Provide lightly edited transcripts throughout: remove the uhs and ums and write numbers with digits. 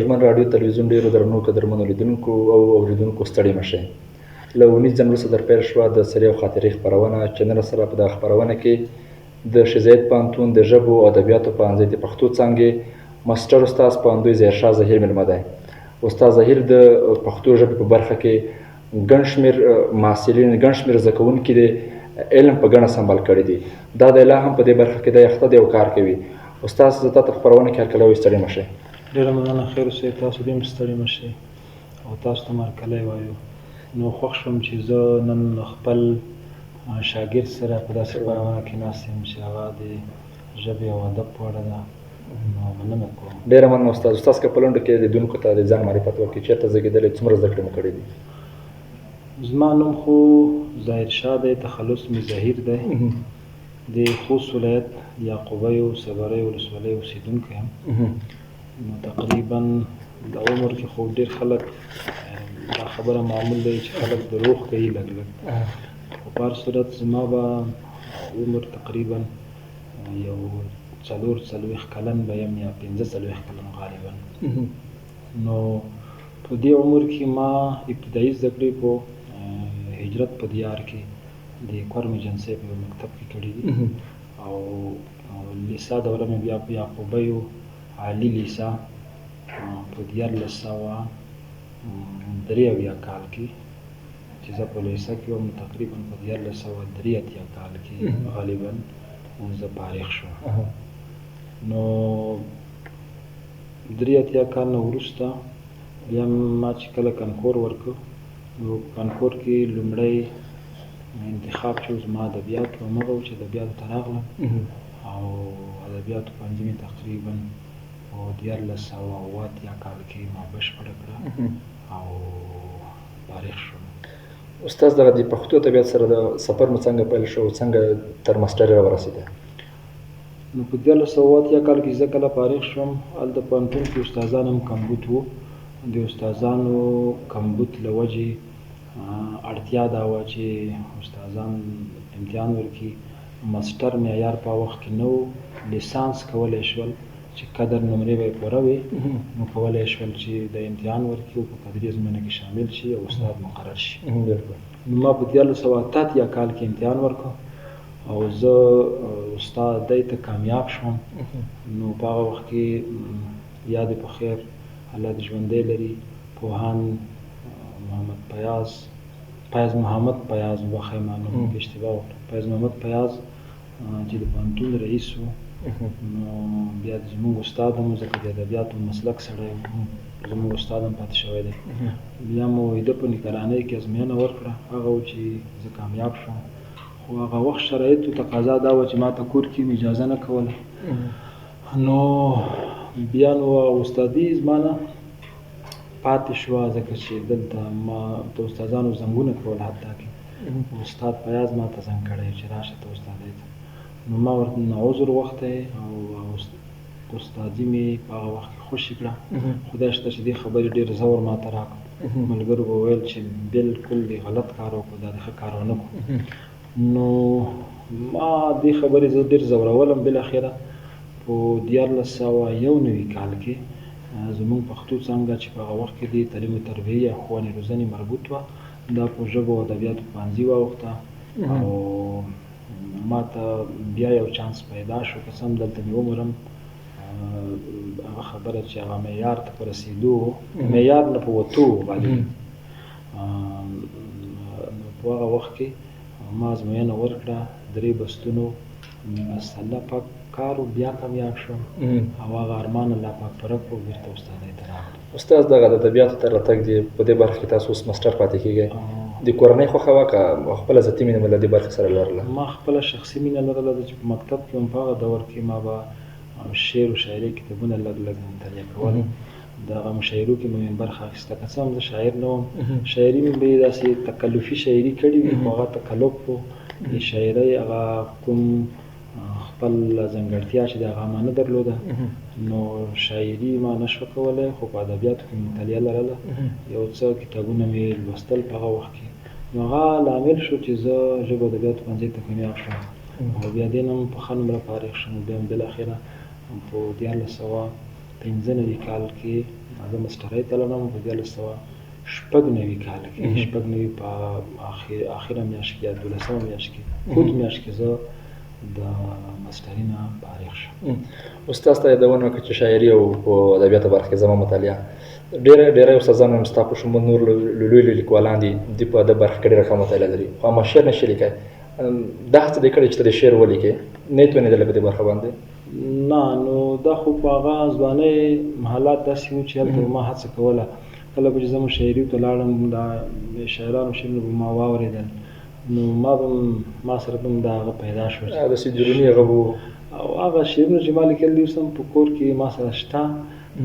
هلمند راډیو تلویزیون ډېرو درنو قدرمنو لیدونکو او اوریدونکو ستړي مه شئ. له 19 جن وروسته در پیل شوه د سرې او خاطرې خپرونه چې نن سره په دغه خپرونه کې د شیخ زاید پوهنتون د ژبو او ادبیاتو پوهنځي د پښتو څانګې ماسټر استاد پوهندوی ظاهرشاه ظهیر مېلمه دی. استاد ظهیر د پښتو ژبې په برخه کې ګڼ شمېر محصلین ګڼ شمېر زده کوونکي د علم په ګڼه سمبال کړي دي. دا دی لا هم په دې برخه کې دی یخته دی او کار کوي. استاد زه تا ته خپرونه کې هرکلی وایو، ستړي مه شئ. ډېره مننه، خیر اوسئ. تاسو دې هم ستړي مه شئ او تاسو ته هرکلی وایو. نو خوښ شوم چې زه نن خپل شاګرد سره په داسې خپرونه کې ناست یم چې هغه د ژبې او ادب په اړه ده. نو مننه کوم. ډېره مننه استاد. استاد که په لنډو کې لیدونکو ته د ځان معرفت وکړي، چېرته زېږېدلی، څومره زده کړې مو کړې دي؟ زما نوم خو ظاهرشاه دی، تخلص مې ظهیر دی. د خوست ولایت یعقوبیو صبرۍ ولسوالۍ اوسېدونکی یم. نو تقریبا د عمر کې خو ډېر خلک دا خبره معمول دی چې خلک دروغ کوي لږ لږ، خو په هر صورت زما به عمر تقریبا یو 4 کلن به یم یا 15 کلن غالبا. نو په دې عمر کې ما ابتدایي زده کړې په هجرت په دیار کې د کورم ایجنسۍ په مکتب کې کړي دي او لیسا دوره مې بیا په یعقوبیو عالي لیسا په 1983 کال کې چې زه په لیسا کې وم، تقریبا په 1983 کال کې غالبا زه فارغ شوم. نو 83 کال نه وروسته بیا ما چې کله کنکور ورکړ، نو کنکور کې لومړی انتخاب چې زما ادبیات و، مغه و چې ادبیاتو ته راغلم او ادبیاتو پوهنځي مې تقریبا په 1980 کال کې ما بشپړه کړه او فارغ شوم. استاد دغه د پښتو ادبیات سره د سفر مو څنګه پیل شو او څنګه تر ماسټرۍ راورسېده؟ نو په 1980 کال کې زه کله فارغ شوم، هلته پوهنتون کې استادان هم کمبود وو. د استادانو کمبود له وجې اړتیا دا وه چې استادان امتحان ورکړي. ماسټر معیار په وخت کې نه و، لیسانس کولی شول چې قدر نمرې به یې پوره وي، نو کولی شول چې د امتحان ورکړي او په قدري ازموینه کې شامل شي او استاد مقرر شي. نو ما په 1980 کال کې امتحان ورکړ او زه استادۍ ته کامیاب شوم. نو په هغه وخت کې یاد په خیر، الله دې ژوندی لري، پوهان فیاض محمد پیاز وبخښئ ما نوم کې اشتباه وکړه، فیاض محمد پیاز چې د پوهنتون رئیس و، نو بیا زموږ استاد هم ځکه د ادبیاتو مسلک سړی و، زموږ استاد هم پاتې شوی دی. بیا مو د په نگرانۍ کې ازموینه ورکړه، هغه و چې زه کامیاب شوم. خو هغه وخت شرایطو تقاضا دا وه چې ما ته کور کې اجازه نه کوله. نو بیا نو استادي زما نه پاتې شوه، ځکه چې دلته ما د استادانو زنګونه کول، حتی کې استاد فیاض ما ته زنګ کړی چې راشه ته استادۍ ته. نو ما ورته عذر وغوښتی او استادي مې په هغه وخت کې خوشي کړه. خدای شته چې دې خبرې ډېر زور ما ته راکړ. ملګرو به ویل چې بلکل دې غلط کار وکړو، دا دې ښه کار ونه کړو. نو ما دې خبرې زه ډېر ځورولم. بالاخره په 1991 کال کې زموږ پښتو څانګه چې په هغه وخت کې د تعلیم و تربیې یا ښوونې روزنې مربوط وه، دا په ژبو او ادبیاتو پوهنځي واوښته او ما ته بیا یو چانس پیدا شو که سم دلته مې ومرم. هغه خبره چې هغه معیار ته په رسېدو، معیار نه په وتو غالبا، نو په هغه وخت کې ما ازموینه ورکړه، 3 بستونو بس الله پاک کار و، بیا کامیاب شوم او هغه ارمان الله پاک پوره کړو، بېرته استادۍ ته راغلم. استاد دغه د ادبیاتو ته راتګ دی په دې برخه کې تاسو اوس ماسټر پاتې کېږئ، د کورنۍ خوښه وه که خپله ذاتي مینه مو له دې برخې سره لرله؟ ما خپله شخصي مینه لرله چې په مکتب کې هم په هغه دور کې ما به شعر و شاعري کتابونه لږ لږ مطالعه کول. د هغه مشاعرو کې مې برخه اخیسته، که څه هم زه شاعر نه وم. شاعري مې به یې داسې تکلفي شاعري کړې وي، خو هغه تکلف و د شاعرۍ هغه کوم خپل ځانګړتیا چې د هغه ما نه درلوده. نو شاعري ما نشوه کولی، خو په ادبیاتو کې مې مطالعه لرله. یو څه کتابونه مې لوستل په هغه وخت کې. نو هغه لامل شو چې زه ژبو ادبیاتو پوهنځي ته کامیاب شوم او بیا دې نه هم په ښه نمره فارغ شوم. بیا هم بالاخره په 1993 15 کال کې زه مسټرۍ ته لاړم په 1996 کال کې 96 په اخره میاشت کې 12مه میاشت کې کوت میاشت کې زه د مسټرۍ نه فارغ شوم. استاد ته یادونه وکړه چې شاعري او په ادبیاتو برخه کې زما مطالعه ډېری استادان هم ستا په شمول نور لوی لیکوالان دي دوی په ادب برخه کې ډېره ښه مطالعه لري خو اما شعر نشي لیکلی دا هڅه دې کړې چې ته د شعر ولیکې نه یې توانېدلی په دې برخه باندې؟ نه نو دا خو په هغه ځوانۍ حالات داسې وو چې هلته ما هڅه کوله کله به چې زه شاعري ته لاړم دا شاعرانو شعرونه به ما واورېدل نو ما سره به هم دا هغه پیدا شو داسې جروني هغه و او هغه شعرونه چې ما لیکلي دي اوس هم په کور کې ما سره شته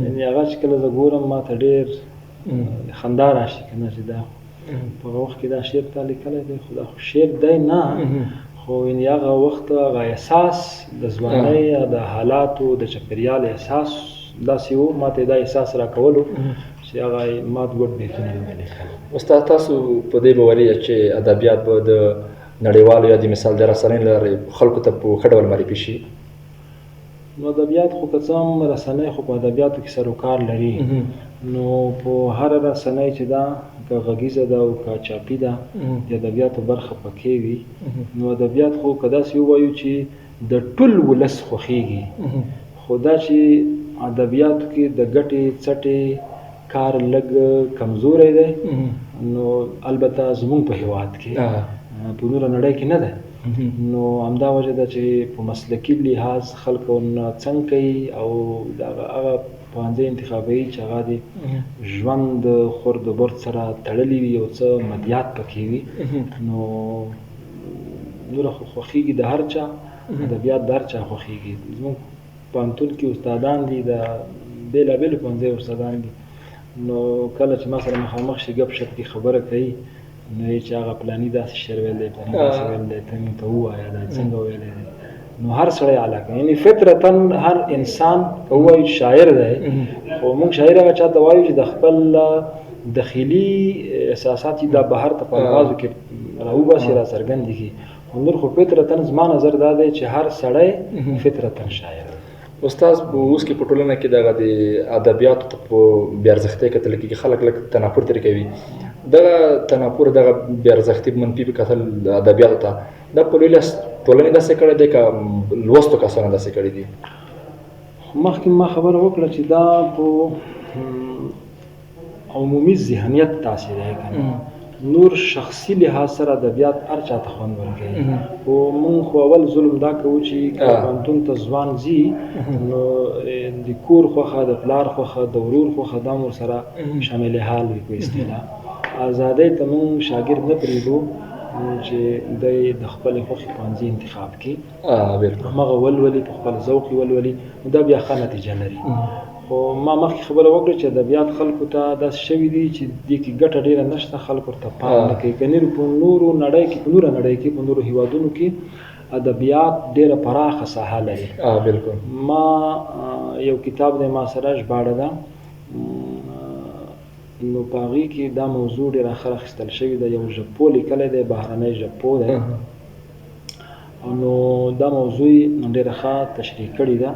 یعنې هغه چې کله زه ګورم ما ته ډېر خندا راشي که نه چې دا په هغه وخت کې دا شعر تا لیکلی دی خو دا خو شعر دی نه خو یعنې هغه وخت هغه احساس د ځوانۍ د حالاتو د چاپېریال احساس داسې و ما ته دا احساس راکولو چې هغه ما ګډ بیتونه مې لیکل. استاد تاسو په دې باوري چې ادبیات به د نړیوالو یا د مثال د رسنۍ له لارې خلکو ته په ښه ډول معرفي شي؟ نو ادبیات خو که څه هم رسنۍ خو په ادبیاتو کې سر و کار لري نو په هره رسنۍ چې ده که غږیزه ده او که چاپي ده د ادبیاتو برخه پکې وي نو ادبیات خو که داسې ووایو چې د ټول ولس خوښېږي خو دا چې ادبیاتو کې د ګټې څټې کار لږ کمزوری دی نو البته زمونږ په هېواد کې په نوره نړۍ کې نه ده نو همدا وجه ده چې په مسلکي لحاظ خلک ورنه څنګ کوي او هغه پوهنځی انتخابوي چې هغه د ژوند د خور د برد سره تړلي وي یو څه مدیات پکې وي نو نوره خو خوښېږي د هر چا ادبیات د هر چا خوښېږي. زموږ پوهنتون کې استادان دي د بېلابېلو پوهنځیو استادان دي نو کله چې ما سره مخامخ شي ګپ شپ کې خبره کوي نو چې هغه پلاني داسې شعر ویل دی پلاني داسې ویل دی ته موږ ته ووایه دا څنګه ویلی دی نو هر سړی علاقه یعنې فطرتا هر انسان که ووایو شاعر دی خو موږ شاعر هغه چا ته وایو چې د خپل داخلي احساسات چې دا بهر ته په الفاظو کې راوباسي راڅرګند کړي خو نور خو فطرتا زما نظر دا دی چې هر سړی فطرتا شاعر دی. استاد اوس کې په ټولنه کې دغه د ادبیاتو ته په بې ارزښتۍ کتل کېږي خلک لږ تنفر ترې کوي دغه تنفر دغه بې ارزښتي منفي کتل ادبیاتو ته دا په لوی لاس ټولنې داسې کړی دی که لوستو کسانو داسې کړي دي؟ مخکې ما خبره وکړه چې دا په عمومي ذهنیت تاثیر دی که نور شخصي لحاظ سره ادبیات هر چا ته خوند ورکوي خو مونږ خو اول ظلم دا کوو چې پوهنتون ته ځوان ځي نو د کور خوښه د پلار خوښه د ورور خوښه دا هم ورسره شامل حال وي په اصطلاح ازادۍ ته مونږ شاګرد نه پرېږدو چې دی د خپلې خوښې پوهنځي انتخاب کړي همغه ولولي په خپل ذوق یې ولولي نو دا بیا ښه نتیجه لري. خو ما مخکې خبره وکړه چې ادبیات خلکو ته داسې شوي دي چې دې کې ګټه ډېره نشته خلک ورته پام نه کوي که نور په نورو نړۍ کې په نوره نړۍ کې په نورو هېوادونو کې ادبیات ډېره پراخه ساحه لري. بالکل ما یو کتاب دی ما سره ژباړه ده نو په هغې کې دا موضوع ډېره ښه راخیستل شوې ده یو ژبپوه لیکلی دی بهرنی ژبپوه دی نو دا موضوع یې ډېره ښه تشریح کړې ده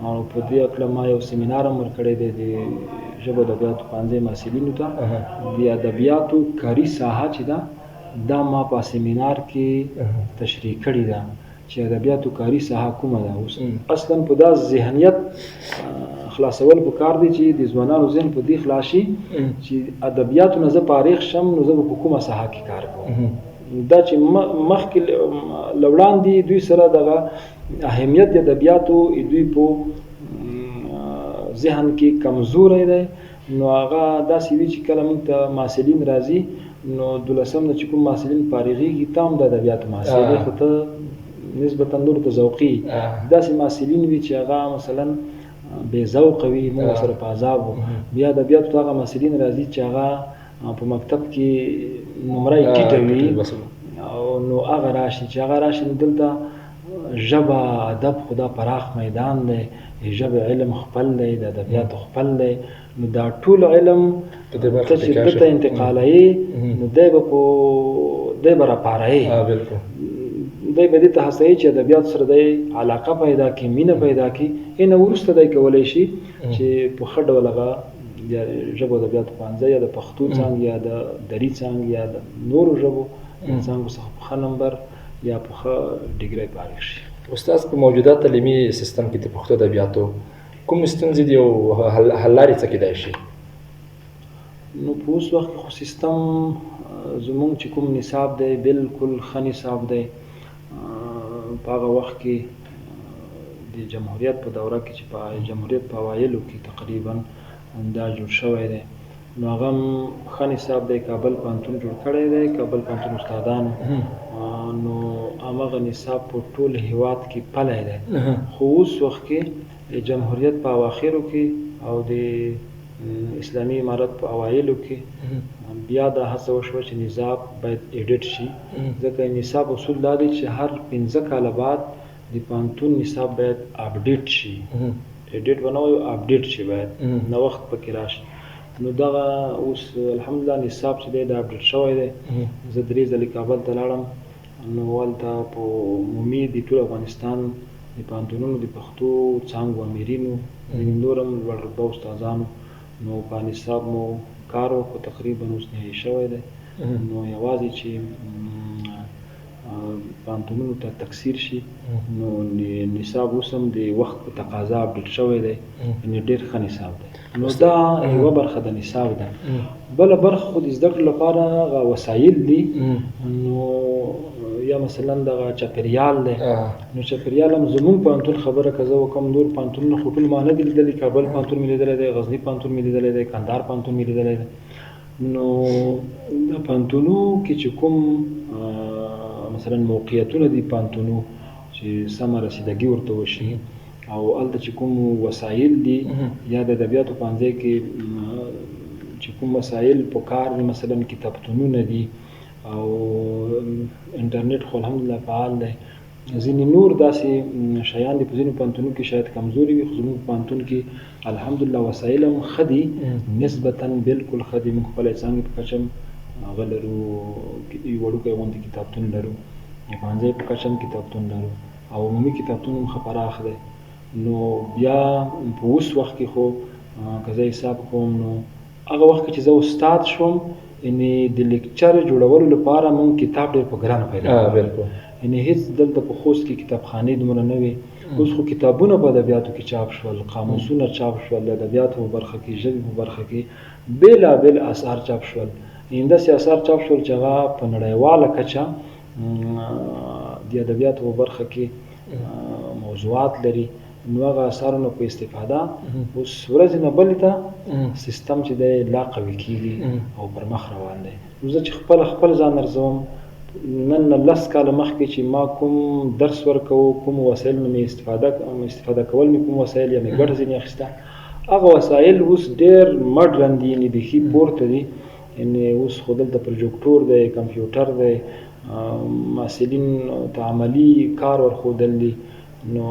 او په دې هکله ما یو سیمینار هم ورکړی دی د ژبو ادبیاتو پوهنځي محصلینو ته د ادبیاتو کاري ساحه چې ده دا ما په سیمینار کې تشریح کړې ده چې ادبیاتو کاري ساحه کومه ده. اوس اصلا په دا ذهنیت خلاصول پکار دی چې د ځوانانو ذهن په دې خلاص شي چې ادبیاتو نه زه فارغ شم نو زه به په کومه ساحه کې کار کوم دا چې مخکې له وړاندې دوی سره دغه اهمیت د ادبیاتو دوی په ذهن کې کمزوری دی نو هغه داسې وي چې کله موږ ته محصلین راځي نو 12م نه چې کوم محصلین فارغېږي ته هم د ادبیاتو محصل دی خو ته نسبتا نورو ته ذوقي داسې محصلین وي چې هغه مثلا بې ذوقه وي موږ سره په عذاب وو بیا ادبیاتو ته هغه محصلین راځي چې هغه په مکتب کې نمره یې ټیټه وي نو هغه راشي چې هغه راشي نو دلته ژبه ادب خدا پراخ میدان دی ژبه علم خپل دی د ادبیاتو خپل دی نو دا ټول علم ته چې دته انتقالوي نو دی به راپاروي دی به دې ته هڅوي چې ادبیات سره دی علاقه پیدا کړي، مینه پیدا کړي. نه وروسته دی کولی شي چې په ښه ډول هغه یا ژبو ادبیاتو پوهنځی یا د پښتو څانګې یا د دري څانګې یا د نورو ژبو څانګو څخه په ښه نمبر یا په ښه ډګرۍ فارغ شي. استاد په موجوده تعلیمي سیستم کې د پښتو ادبیاتو کوم ستونزې دي او حل لارې څه کېدای شي؟ نو په اوس وخت کې خو سیستم زمونږ چې کوم نصاب دی بالکل ښه نصاب دی. په هغه وخت کې د جمهوریت په دوره کې چې په جمهوریت په اوایلو کې تقریبا دا جوړ شوی دی، نو هغه هم ښه نصاب دی. کابل پوهنتون جوړ کړی دی، کابل پوهنتون استادانو، نو هماغه نصاب په ټول هیواد کې پلی دی. خو اوس وخت کې د جمهوریت په اواخرو کې او د اسلامي امارت په اوایلو کې بیا دا هڅه وشوه چې نصاب باید ایډیټ شي، ځکه نصاب اصول دا دی چې هر 15 کاله بعد د پوهنتون نصاب باید اپډیټ شي. ایډیټ به نه وایو، اپډیټ شي، باید نوښت پکې راشي. نو دغه اوس الحمدلله نصاب چې دی دا اپډیټ شوی دی. زه 3 ځلې کابل ته لاړم، نو هلته په عمومي د ټول افغانستان د پوهنتونونو د پښتو څانګو امیرینو، نور هم لوړ رتبه استادانو، نو په نصاب مو کار وکړو، تقریبا اوس نهایي شوی دی. نو یوازې چې پوهنتونونو ته تکثیر شي، نو نصاب اوس هم د وخت په تقاضا اپډیټ شوی دی، یعنې ډېر ښه نصاب دی. نو دا یوه برخه د نصاب ده. بله برخه خو د زده کړې لپاره هغه وسایل دي، نو یا مثلا دغه چاپېریال دی. نو چاپېریال هم زمونږ پوهنتون خبره که زه وکړم، نور پوهنتونونه خو ټول ما نه دي لیدلي. کابل پوهنتون مې لیدلی دی، غزني پوهنتون مې لیدلی دی، کندهار پوهنتون مې لیدلی دی. نو د پوهنتونو کې چې کوم مثلا موقعیتونه دي پوهنتونو چې سمه رسیدګي ورته وشي، او هلته چې کوم وسایل دي یا د ادبیاتو پوهنځی کې چې کوم وسایل په کار دي، مثلا کتابتونونه دي او انټرنیټ خو الحمدلله فعال دی. ځینې نور داسې شیان دي په ځینو پوهنتونو کې شاید کمزوري وي، خو زموږ پوهنتون کې الحمدلله وسایل هم ښه دي، نسبتا بالکل ښه دي. موږ خپله څانګې په کچه هغه لرو، یو وړوکی غوندې کتابتون لرو، پوهنځی په کچه هم کتابتون لرو، او عمومي کتابتون هم ښه پراخ دی. نو بیا په اوس وخت کې خو که زه حساب کوم، نو هغه وخت کې چې زه استاد شوم، یعنې د لیکچر جوړولو لپاره موږ کتاب ډېر په ګرانه پیدا کړو. یعنې هېڅ دلته په خوست کې کتابخانې دومره نه وې. اوس خو کتابونه په ادبیاتو کې چاپ شول، قاموسونه چاپ شول، د ادبیاتو په برخه کې، ژبې په برخه کې بېلابېل اثار چاپ شول. یعنې داسې اثار چاپ شول چې هغه په نړیواله کچه د ادبیاتو په برخه کې موضوعات لري. نو هغه اثارونو په استفاده اوس ورځې نه بلې ته سیستم چې دی لا قوي کېږي او پر مخ روان دی. نو زه چې خپل ځان ارزوم، نن 10 کاله مخکې چې ما کوم درس ورکوو، کوم وسایلو مې استفاده کول، مې کوم وسایل یا مې ګټه ځینې اخیسته، هغه وسایل اوس ډېر مډرن دي، یعنې بیخي پورته دي. یعنې اوس خو دلته پروجیکټور دی، کمپیوټر دی، محصلین ته عملي کار ورښودل دي. نو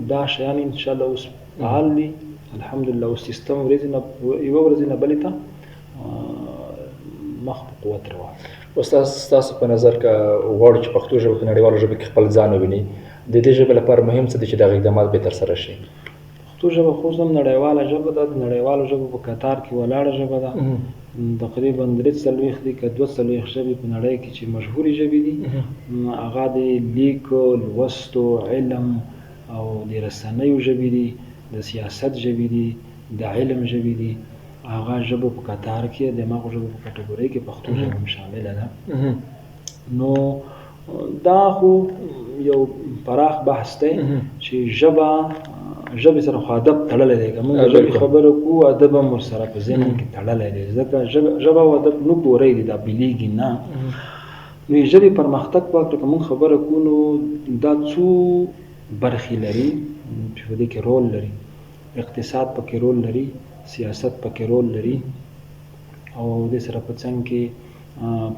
دا شیان انشاءالله اوس فعال دي الحمدلله. اوس سیستم یوه ورځې نه بلې ته مخ په قوت روان. استاد ستاسو په نظر که غواړو چې پښتو ژبه په نړیواله ژبه کې خپل ځان وویني، د دې ژبې لپاره مهم څه دي چې دغه اقدامات به ترسره شي؟ پښتو ژبه خو اوس هم نړیواله ژبه ده، د نړیوالو ژبو په کتار کې ولاړه ژبه ده. تقریبا 43 دي که 42 ژبې په نړۍ کې چې مشهورې ژبې دي، هغه د لیک، لوستو، علم او د رسنیو ژبې دي، د سیاست ژبې دي، د علم ژبې دي. هغه ژبو په کتار کې د هغو ژبو په کټګورۍ کې پښتو ژبه هم شامله ده. نو دا خو یو پراخ بحث دی چې ژبې سره خو ادب تړلی دی. که موږ د ژبې خبره کوو، ادب هم ورسره په ذهن کې تړلی دی، ځکه ژبه او ادب نه ګورئ دي، دا بېلېږي نه. نو ژبې پرمختګ په هکله که موږ خبره کوو، نو دا څو برخې لري چې په دې کې رول لري. اقتصاد پکې رول لري، سیاست پکې رول لري، او دې سره په څنګ کې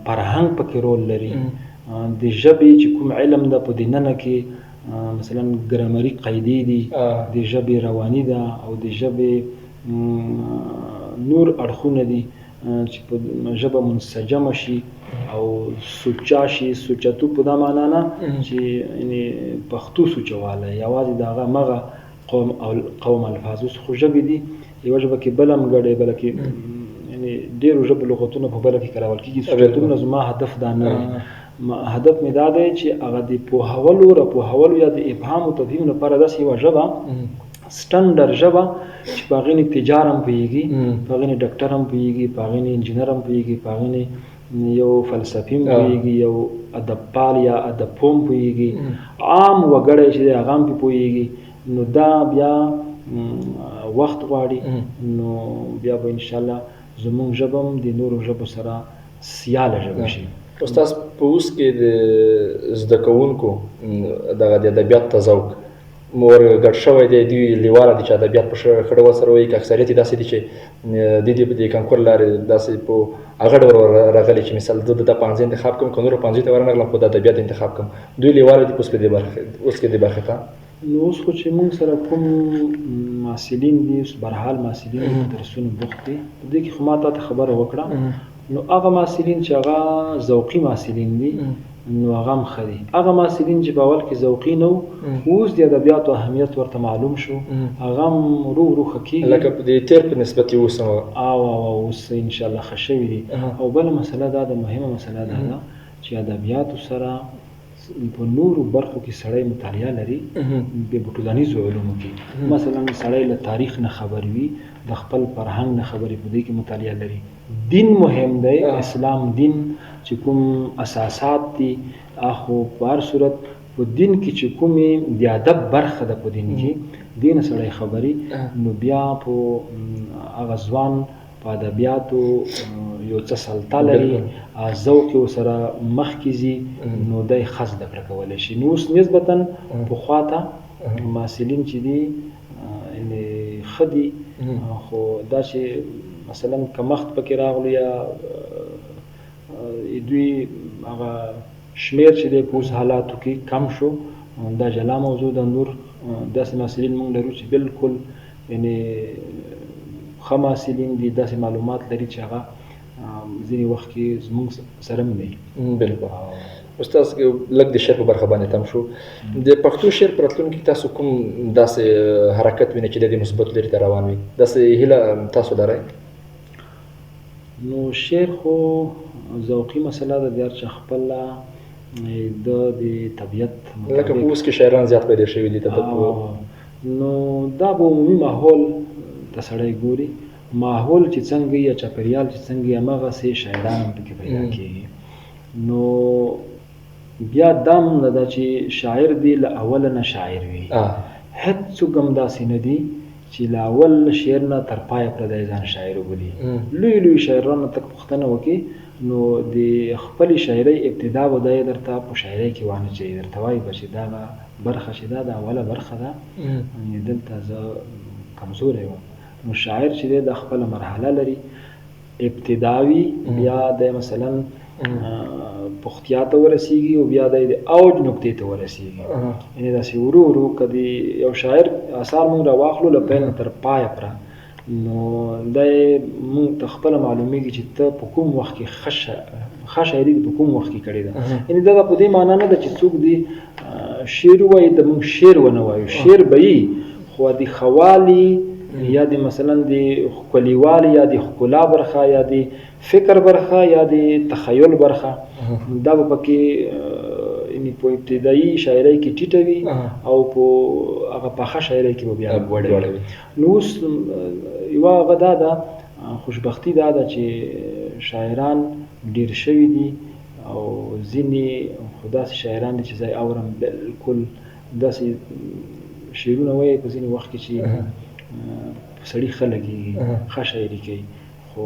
فرهنګ پکې رول لري. د ژبې چې کوم علم ده په دننه کې مثلا ګرامري قاعدې دي، د ژبې رواني ده، او د ژبې نور اړخونه دي. چې په ژبه منسجمه شي او سوچا شي. سوچتو په دا معنا نه چې یعنې پښتو سوچوالی یوازې د هغه مغه قوم الفاظ. اوس خو ژبې دي یوه ژبه کې بله هم ګډې، بله کې یعنې ډېرو ژبو لغتونه په بله کې کارول کېږي. سوچتونه زما هدف دا نه دی. هدف مې دا دی چې هغه د پوهولو راپوهولو یا د ابهام او تفهیم لپاره داسې یوه ژبه سټنډر ژبه چې په هغې نه تجار هم پوهېږي، په هغې نه ډاکټر هم پوهېږي، په هغې نه انجینر هم پوهېږي، په هغې نه یو فلسفي هم پوهېږي، یو ادبپال یا ادبپوه هم پوهېږي، عام وګړی چې دی هغه هم پرې پوهېږي. نو دا بیا وخت غواړي. نو بیا به انشاءالله زموږ ژبه هم د نورو ژبو سره سیاله ژبه شي. استاد په اوس کې د زده کوونکو دغه د ادبیات ذوق مور ګډ شوی دی، دوی لیواله دي چې ادبیات په ښه ډول سره وایي، که اکثریت یې داسې دي چې د کانکور لارې داسې په هغه ډول راغلي چې مثال زه د پوهنځي انتخاب کوم که نورو پوهنځي ته ورنغلم خو د ادبیات انتخاب کوم، دوی لیواله دي اوس کې دې برخې ته. نو اوس خو چې موږ سره کوم محصلین دي، اوس برحال محصلین درسونه بوخت دي، په دې کې خو ما تا ته خبره وکړه. نو هغه محصلین چې هغه ذوقي محصلین دي نو هغه هم ښه دي. هغه محصلین چې په اول کې ذوقي نه وو، اوس د ادبیاتو اهمیت ورته معلوم شو، هغه هم ورو ورو ښه کېږي. لکه د تېر په نسبت یې اوس اوس انشاءالله ښه شوي دي. او بله مسله دا ده، مهمه مسله دا ده چې ادبیاتو سره په نورو برخو کې سړی مطالعه لري. په ټولنیزو علومو کې مثلا سړی له تاریخ نه خبر وي، د خپل فرهنګ نه خبرې په دې کې مطالعه لري. دین مهم دی، اسلام دین چې کوم اساسات دي، خو په هر صورت په دین کې چې کومې د ادب برخه ده په دین کې دې نه سړی خبري، نو بیا په هغه ځوان په ادبیاتو یو څه سلطه لري، ذوق یې ورسره مخکې ځي، نو دی ښه زده کړه کولی شي. نو اوس نسبتا پخوا ته محصلین چې دي ښه دي، خو دا چې مثلا کمښت پکې راغلو یا دوی هغه شمیر چې دی په اوس حالاتو کې کم شو، دا جلا موضوع ده. نور داسې محصلین موږ لرو چې بالکل یعنې ښه محصلین دي، داسې معلومات لري چې هغه ځینې وخت کې زموږ سره هم نه وي. بالکل. استاد لږ د شعر په برخه باندې تم شو، د پښتو شعر په راتلونکي کې تاسو کوم داسې حرکت وینئ چې د دې مثبت لوري ته روان وي؟ داسې هیله تاسو لرئ؟ نو شعر خو ذوقي مسله ده، د هر چا خپله د طبیعت لکه په اوس کې شاعران زیات پیدا شوي دي. نو دا به عمومي ماحول ته سړی ګوري، ماحول چې څنګه یا چاپېریال چې څنګه همغسې شاعران هم پکې پیدا کېږي. نو بیا دا هم نه ده چې شاعر دی له اوله نه شاعر وي، هېڅوک هم داسې نه دي چې له اول شعر نه تر پایه پردی ځان شاعر وبولي. لوی لوی شاعران تک پوښتنه وکړي نو د خپلې شاعرۍ ابتدا به دا یې درته په شاعرۍ کې وانه چې درته وایي به چې دا برخه چې دا د اوله برخه ده، دلته زه کمزوری وم. نو شاعر چې دی د خپله مرحله لري، ابتداوي، بیا د مثلا پختیا ته ورسیږي او بیا د اوج نقطې ته ورسیږي. یعنې داسې ورو ورو که د یو شاعر اثار موږ راواخلو له پیل نه تر پایه پوره، نو دا موږ ته خپله معلومیږي چې ته په کوم وخت کې ښه شاعري په کوم وخت کې کړې ده. یعنې دا په دې معنا نه ده چې څوک دې شعر ووایي د موږ شعر ونه وایو، شعر به یي، خو د ښوالي یا د مثلا د ښکلیوالي یا د ښکلا برخه یا د فکر برخه یا د تخیل برخه دا به پکې یعنې په ابتدایي شاعرۍ کې ټیټه وي او په هغه پاخه شاعرۍ کې به بیا لوړه وي. نو اوس یوه هغه دا ده، خوشبختي دا ده چې شاعران ډېر شوي دي او ځینې خو داسې شاعران دي چې زه اورم بالکل داسې شعرونه وایي په ځینې وخت کې چې سړي ښه لګېږي، ښه شاعري کوي، خو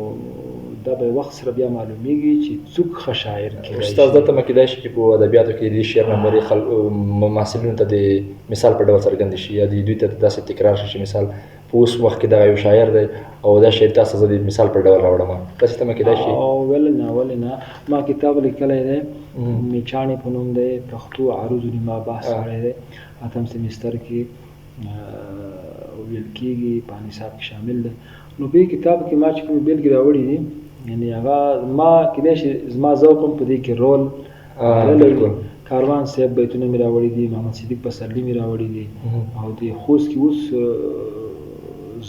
دا به وخت سره بیا معلومیږي چې څوک ښه شاعر کېدای شي. استاد دا تمه کېدای شي چې په ادبیاتو کې د شعر نمبرې محصلینو ته د مثال په ډول څرګند شي یا دوی ته داسې تکرار شي چې مثال په اوس وخت کې دغه یو شاعر دی او دا شعر تاسو زه د مثال په ډول راوړم، داسې تمه کېدای شي؟ ولې نه، ما کتاب لیکلی دی، میچاڼې په نوم دی، پښتو عروض ما بحث کړی دی، 8م سیمیستر کې ویل کېږي، په نصاب کې شامل دی. نو په کتاب کې ما چې کومې بېلګې راوړي دي یعنی هغه ما کېدای شي زما ذوق هم په دې کې رول بالکل. کاروان صاحب بیتونه مې راوړي دي، محمد صدیق پسرلي مې راوړي دي، او د خوست کې اوس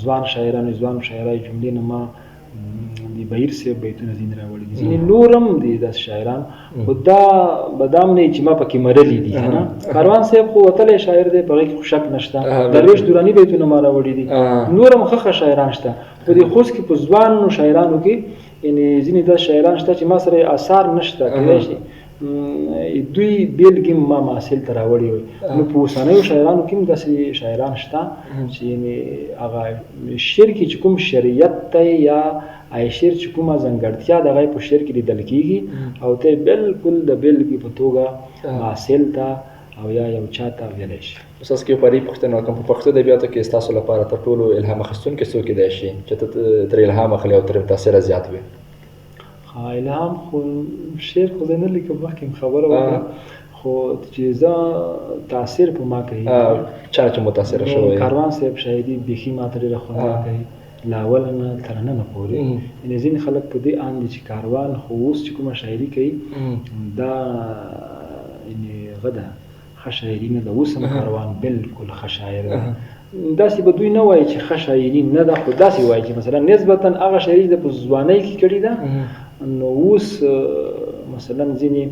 ځوان شاعرانو جملې نه ما د بهیر صاحب بیتونه ځینې راوړي دي، ځینې نور هم دي داسې شاعران، خو دا بدام نه چې ما پکې مرلي دي که نه. کاروان صاحب خو وتلی شاعر دی، په هغې کې خو شک نشته. درویش دراني بیتونه ما راوړي دي، نور هم ښه شاعران شته. په دې خوست کې په ځوانو شاعرانو کې یعنې ځینې داسې شاعران شته چې ما سره اثار نشته، کېدای شي دوی بیلګې ما محصل ته راوړي وي. نو په اوسنیو شاعرانو کې هم داسې شاعران شته چې یعنې هغه شعر کې چې کوم شریعت دی یا شعر چې کومه ځانګړتیا د هغه په شعر کې لیدل کېږي او ته بالکل د بیلګې په توګه محصل ته او یا یو چا ته ویلی شي. استاد کې پرې پوښتنه وکړم، په پښتو ادبیاتو کې ستاسو لپاره تر ټولو الهام اخیستونکی څوک کېدای شي چې ته ترې الهام اخلې او ترې تاثیر زیات وي؟ الهام خو شعر خو زه نه لیکم، مخکې خبره وکړه، خو چې زه تاثیر په ما کوي چا چې متاثره شوی کاروان صاحب شاعري بیخي ما ته ډېره خوند کوي له اوله نه تر ننه پورې. یعنې ځینې خلک په دې اند دي چې کاروان خو اوس چې کومه شاعري کوي دا یعنې هغه ده ښه شاعري نه ده. اوس هم کاروان بالکل ښه شاعر ده. داسې به دوی نه وایي چې ښه شاعري نه ده، خو داسې وایي چې مثلا نسبتا هغه شاعري د په ځوانۍ کې کړې ده، نو اوس مثلا ځینې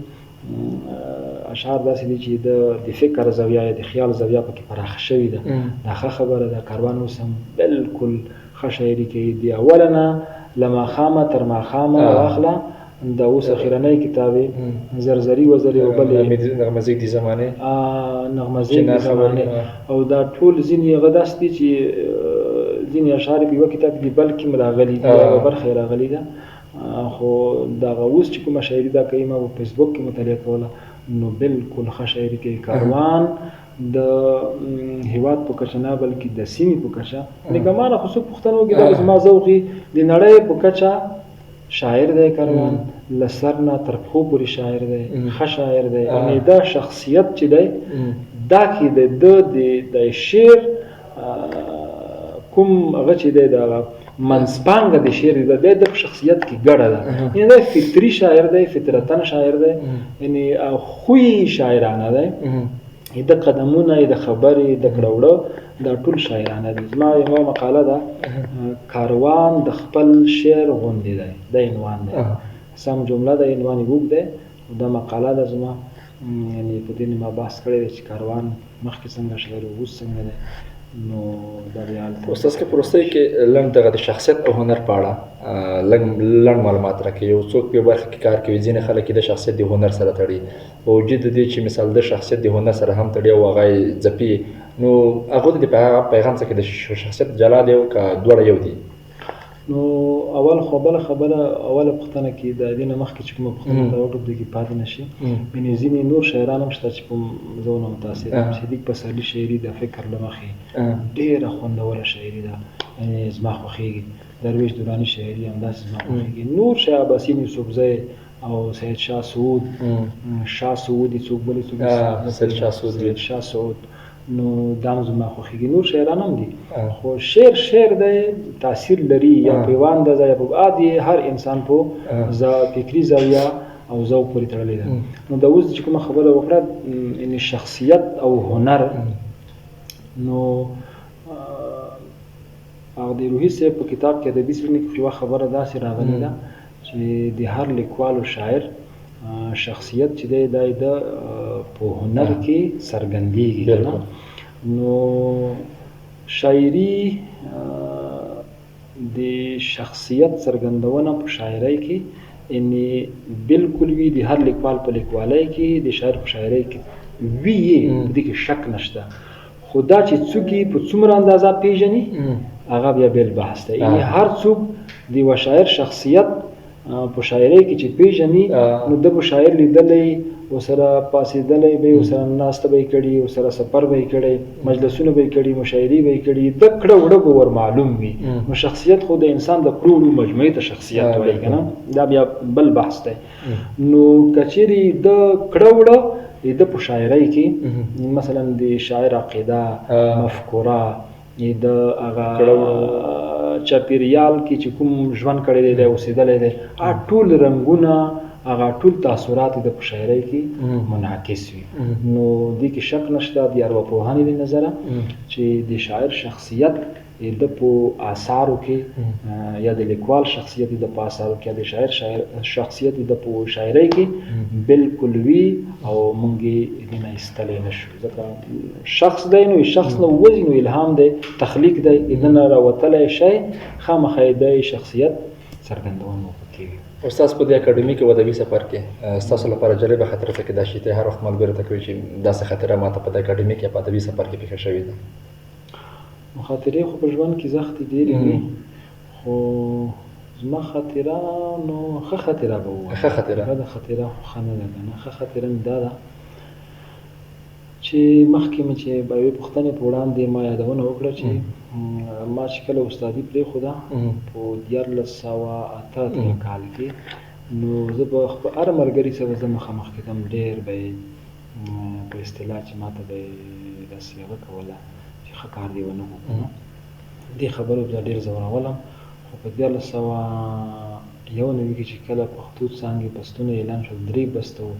اشعار داسې دي چې د فکر زاویه یا د خیال زاویه پکې پراخه شوې ده. دا ښه خبره ده. کاروان اوس هم بالکل ښه شاعري کوي. د اوله نه له ماښامه تر ماښامه واخله دا اوس اخرنۍ کتاب زرزري وزري او بلې نغمزیک دي زمانې نغمزیک دي زمانې او دا ټول ځینې هغه داسې دي چې ځینې اشعار په یوه کتاب کې بلکې هم راغلي دي، یوه برخه یې راغلې ده. خو دغه اوس چې کومه شاعري دا کوي ما په فیسبوک کې مطالعه کوله، نو بالکل ښه شاعري کوي. کاروان د هیواد په کچه نه بلکې د سیمې په کچه نګمانه خو څوک پوښتنه وکړي دا زما ذوقي د نړۍ په کچه شاعر دی. کاروان له سر نه تر پښو پورې شاعر دی، ښه شاعر دی. یعنې دا شخصیت چې دی دا کې د شعر کوم هغه چې دی د منځپانګه د شعر دی د شخصیت کې ګډه ده. یعنې دا فطري شاعر دی، فطرتن شاعر دی، یعنې خوی شاعرانه دی، د قدمونه د خبرې د کړوړه دا ټول شاعرانه دي. زما یوه مقاله ده کاروان د خپل شعر غوندې دی، دا عنوان دی، سم جمله ده، عنوان یې اوږد دی. دا مقاله ده زما، یعنې په دې ما بحث کړی دی چې کاروان مخکې څنګه شاعر و اوس څنګه دی. نو دا بیا استاد که په وروستیو کې لنډ دغه د شخصیت او هنر په اړه لنډ معلومات راکړي. یو څوک په برخه کې کار کوي، ځینې خلک د شخصیت د هنر سره تړي، باوجود د دې چې مثال د شخصیت د هنر سره هم تړي او هغه یې ځپي، نو هغه د پیغام څخه د شخصیت جلا دی او که دواړه یو دي؟ نو اول خو بله خبره، اوله پوښتنه کې د دې نه مخکې چې کومه پوښتنه ته وکړو دې کې پاتې نه شي. یعنې ځینې نور شاعران هم شته چې په زه ونه متاثر یم. صدیق پسرلي شاعري د فکر له مخې ډېره خوندوره شاعري ده، یعنې زما خوښېږي. درویش دراني شاعري همداسې زما خوښېږي. نور شاه عباسین یوسفزی او سید شاه سعود، شاه سعود څوک بلې څوک سید شاه سعود، نو دا هم زما خوښېږي. نور شاعران هم دي، خو شعر دی، تاثیر لري یا پیوند ده یا په بعد هر انسان په فکري زاویه او ذوق پورې تړلی ده. نو دا اوس چې کومه خبره وکړه یعنې شخصیت او هنر، نو او د روحي صاحب په کتاب کې ادبي څېړنې کې یوه خبره داسې راغلې ده چې د هر لیکوال او شاعر شخصیت چې دی دا د په هنر کې څرګندېږي. نو شاعري د شخصیت څرګندونه په شاعرۍ کې یعنې بالکل وي، د هر لیکوال په لیکوالۍ کې، د شاعر په شاعرۍ کې وي، په دې کې شک نشته. خو دا چې څوک یې په څومره اندازه پیژني هغه بیا بیل بحث دی. یعنې هر څوک د یوه شاعر شخصیت په شاعرۍ کې چې پیژني، نو د به شاعر لیدلی، ورسره پاڅېدلی به، ورسره ناسته به یې کړي، ورسره سفر به یې کړی، مجلسونه به یې کړي، مشاعرې به یې کړي، د کړه وړه به ور معلوم وي. نو شخصیت خو د انسان د کړو وړو مجموعې ته شخصیت وایي که نه، دا بیا بل بحث دی. نو که چیرې د کړه وړه د په شاعرۍ کې مثلا د شاعر عقیده، مفکوره، د هغه چاپیریال کې چې کوم ژوند کړی دی اوسېدلی دی ټول رنګونه هغه ټول تاثرات د په شاعرۍ کې منعکس وي. نو دې کې شک نشته د ارواپوهنې له نظره چې د شاعر شخصیت د په آثارو کې یا د لیکوال شخصیت د په آثارو کې یا د شاعر شخصیت د په شاعرۍ کې بالکل وي او مونږ یې نه ایستلی نشو. ځکه شخص دی نو شخص نه وځي نو الهام دی تخلیق دی د نه راوتلی شی خامخا د شخصیت څرګندونه پکې وي. استاد په دې اکاډمي کې ادبي سفر کې ستاسو لپاره جالبه خاطره څه کې دا شی ته هر وخت ملګرو ته کوي چې داسې خاطره ماته په دې اکاډمي کې په ادبي سفر کې پېښه شوې ده؟ خاطرې خو په ژوند کې زښتې ډېرې وي خو زما خاطره نو ښه خاطره به ووایم. ښه خاطره بده خاطره خو ښه نه ده که نه. ښه خاطره مې دا ده چې مخکې مې چې به یوې پوښتنې په وړاندې ما یادونه وکړه چې ما چې کله استادي پرېښوده په 1988 کال کې نو زه به هر ملګري سره زه مخامخ کېدم ډېر به یې په اصطلاح چې ما ته به یې داسې هغه کوله چې ښه کار دې ونه وکړو. دې خبرو بیا ډېر ځورولم خو په 1991 کې چې کله پښتو څانګې بستونه اعلان شول 3 بسته وو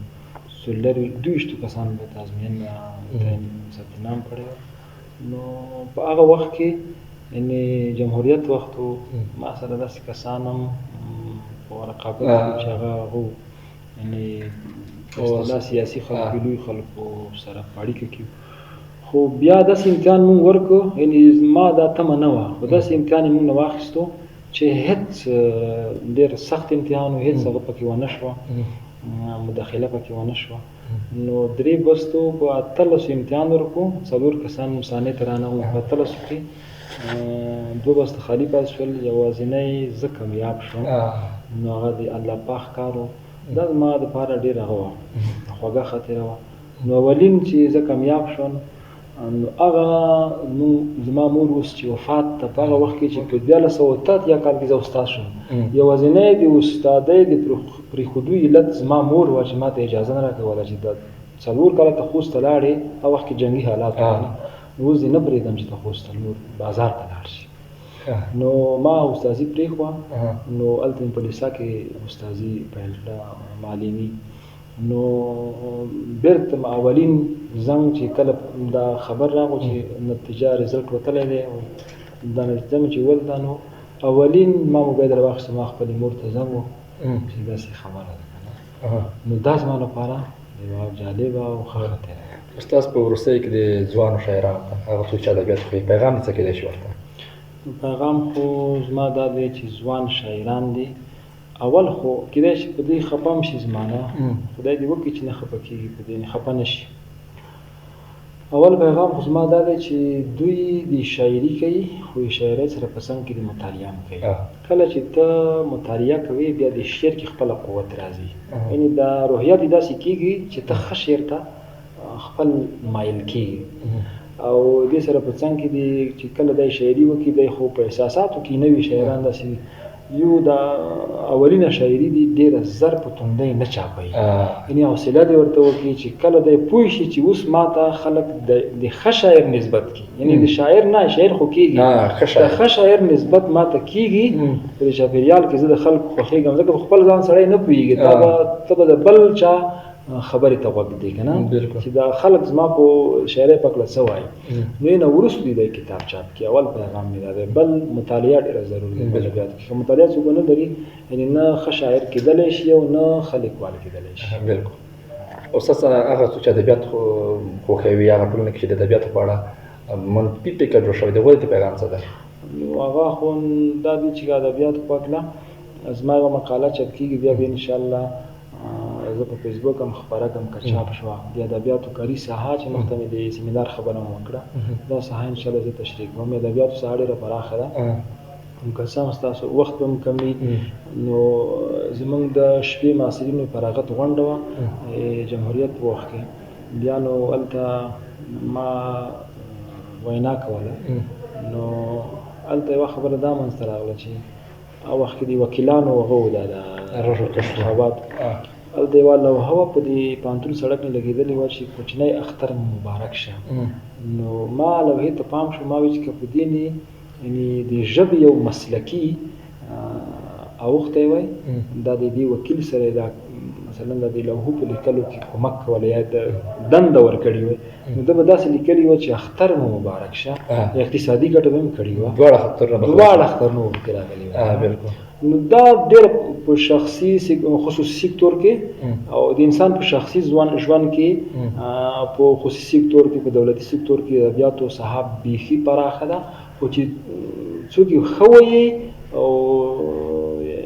22 کسانو به تازمین ثبت نام کړی نو په هغه وخت کې یعنې جمهوریت وخت و ما سره داسې کسان هم په رقابت کې چې هغه هغو یعنې په اصطلاح سیاسي خلکو لوی خلکو سره په اړیکه کې خو بیا داسې امتحان مونږ ورکړو یعنې ما دا تمه نه وه خو داسې امتحان یې مونږ نه واخیستو چې هېڅ ډېر سخت امتحان و هېڅ هغه پکې ونه شوه مداخله پکې ونه شوه. نو 3 بستو په 18 امتحان ورکړو 4 کسان مسانې ته رانغلل په 18 کې 2 بسته خالي پاتې شول یوازینی زه کامیاب شوم. نو هغه د الله پاک کار و دا زما دپاره ډېر هغه وه خوږه خاطره وه. نو اولین چې زه کامیاب شوم نو هغه زما مور اوس چې وفات ته په هغه وخت کې چې په 1983 کال کې زه استاد شوم یوازینی د استادۍ د پرېښودو علت زما مور وه چې ما ته اجازه نه راکوله چې دا 4 کاله ته خوست ته لاړې هغه وخت کې جنګي حالات وو اوس دې نه پرېږدم چې ته خوست ته نور بازار ته لاړ شي. نو ما استازي پرېښوه نو هلته مې په لیسا کې استازي پیل کړه معلمي. نو بیرته اولین زنګ چې کله دا خبر راغو چې نتیجه رزلټ وتلی دی دا نتیجه مې چې ولده نو اولین ما موبایل راواخیسته ما خپلې مور ته زنګ و چې داسې خبره ده که نه. نو دا زما لپاره یوه جالبه او ښه خاطره ده. استاد په وروستۍ کې د ځوانو شاعرانو ته هغه څوک چې ادبیات کوي پیغام څه کېدای شي ورته؟ پیغام خو زما دا دی چې ځوان شاعران دي اول خو کېدای شي په دې خفه هم شي زمانه خدای دې وکړي چې نه خفه کېږي په دې خفه نه شي. اول پیغام خو زما دا دی چې دوی د شاعري کوي خو د شاعرۍ سره په څنګ کې د مطالعه هم کوي. کله چې ته مطالعه کوي بیا د شعر کې خپله قوت راځي یعنې دا روحیه دې داسې کېږي چې ته ښه شعر ته خپل مایل کېږي او دې سره په څنګ کې دی چې کله دی شاعري وکړي دی خو په احساساتو کې نوي شاعران داسې یو دا اولینه شاعري دی ډېره زر په توندۍ نه چاپوي یعنې حوصله دې ورته وکړي چې کله دی پوه شي چې اوس ما ته خلک د ښه شاعر نسبت کړي یعنې د شاعر نه شاعر خو کېږي د ښه شاعر نسبت ما ته کېږي په دې چاپېریال کې زه د خلکو خوښېږم ځکه په خپل ځان سړی نه پوهېږي ته به د بل چا خبرې ته غوږ دی که نه چې دا خلک زما په شاعرۍ پکله څه وایي نو یې نه وروستو دی کتاب چاپ کړي اول پیغام مې دا دی. بل مطالعه ډېره ضروري ده په ادبیاتو کې که مطالعه څوک ونه لري یعنې نه ښه شاعر کېدلی شي او نه ښه لیکوال کېدلی شي. بلکل. استاد هغه څوک چې ادبیات خوښوي هغه ټولنه کې چې د ادبیاتو په اړه منفي فکر جوړ شوی دی هغوی ته پیغام څه ده؟ هغه خو دا دی چې ادبیاتو په هکله زما یوه مقاله چاپ کېږي بیا به انشاءالله زه په فیسبوک هم خپره کړم که چاپ شوه د ادبیاتو کاري ساحه چې مخته مې د سیمینار خبره مو وکړه دا ساحه انشاءالله زه تشریح کوم. ادبیاتو ساحه ډېره پراخه ده که څه هم ستاسو وخت به هم کم وي نو زموږ د شپې محصلینو فراغت غونډه وه جمهوریت په وخت کې بیا نو هلته ما وینا کوله نو هلته یوه خبره دا منځته راغله چې هغه وخت کې د وکیلانو هغه و دا د انتخاباتو هلته یوه لوحه وه په دې پوهنتون سړک نه لګېدلې وه چې کوچنی اختر مبارک شه نو ما لوحې ته پام شو ما وایي چې که په دې نه یعنی د ژبې یو مسلکي اوښتی وای دا د دې وکیل سره دا مثلا د لوحو په لیکلو کې کومک کولی یا د دنده ورکړې وای نو ده به داسې لیکلي وه چې اختر مو مبارک شه اقتصادي ګټه به هم کړې وه دواړه اخترونه ورکې راغلي وه نو دا ډېر په شخصي خصوصي سکتور کې او د انسان په شخصي ژوند کې په خصوصي سکتور کې په دولتي سکتور کې ادبیاتو ساحه بیخي پراخه ده خو چې څوک یې ښه وایي او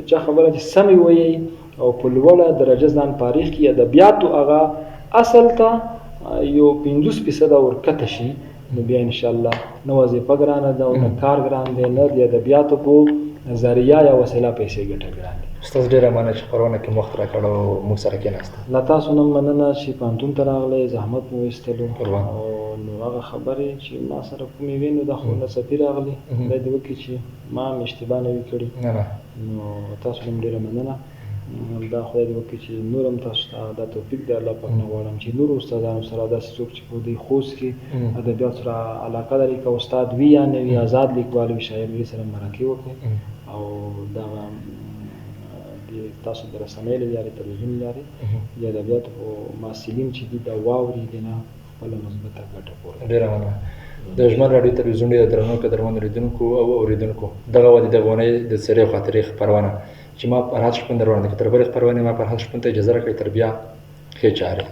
چا خبره چې سمې وایي او په لوړه درجه ځان فارغ کړي ادبیاتو هغه اصل ته یو 50% ورکته شي نو بیا انشاءالله نه وظیفه ګرانه ده او نه کار ګران دی نه د ادبیاتو په ذریعه یا وسیله پیسې ګټل ګران دي. استاد ډېره مننه چې خپرونه کې وخت راکړ او موږ سره کېناست. له تاسو نه مننه چې پوهنتون ته راغلی زحمت مو ویستلو او نو هغه خبرې چې ما سره کومې وې نو دا خو ناڅاپي راغلي خدای دې وکړي چې ما هم اشتباه نه وي کړې نو تاسو هم ډېره مننه دا خدای دې وکړي چې نور هم تاسو ته دا توفیق دی الله پاک نه غواړم چې نور استادانو سره داسې څوک چې په دې خوست کې ادبیات سره علاقه لري که استاد وي یا نه وي آزاد لیکوال وي شاعر وي سره مرکې وکړي او دغه تاسو د رسنۍ له لارې تلویزیون له لارې د ادبیاتو محصلین چې دي دا واوري دي نه خپله مثبته ګټه پورته. ډېره مننه. د ژمن راډیو تلویزیون د درنو قدرمنو لیدونکو او اوریدونکو دغه وه د افغانۍ د سرې او خاطرې خپرونه چې ما فرهاد شپون در وړاندې کړه. تر بلې خپرونې ما فرهاد شپون ته اجازه راکړئ تر بیا ښې چارې.